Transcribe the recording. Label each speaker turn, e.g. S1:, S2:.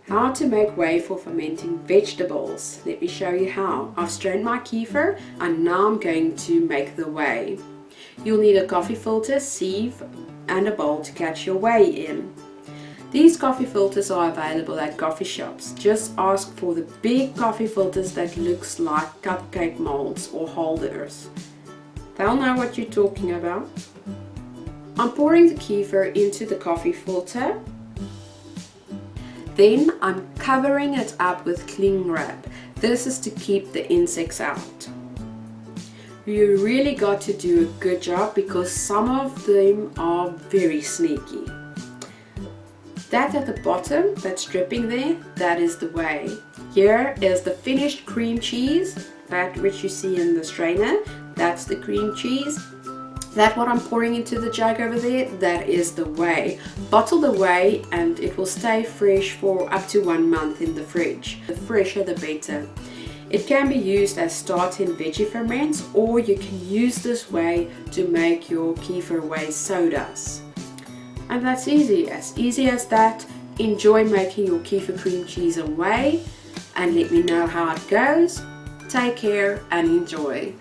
S1: How to make whey for fermenting vegetables. Let me show you how. I've strained my kefir and now I'm going to make the whey. You'll need a coffee filter, sieve and a bowl to catch your whey in. These coffee filters are available at coffee shops. Just ask for the big coffee filters that looks like cupcake molds or holders. They'll know what you're talking about. I'm pouring the kefir into the coffee filter. Then I'm covering it up with cling wrap. This is to keep the insects out. You really got to do a good job because some of them are very sneaky. That at the bottom, that's dripping there, that is the whey. Here is the finished cream cheese, that which you see in the strainer, that's the cream cheese. That what I'm pouring into the jug over there, that is the whey. Bottle the whey and it will stay fresh for up to 1 month in the fridge. The fresher the better. It can be used as start in veggie ferments, or you can use this whey to make your kefir whey sodas. And that's easy as that. Enjoy making your kefir cream cheese and whey and let me know how it goes. Take care and enjoy.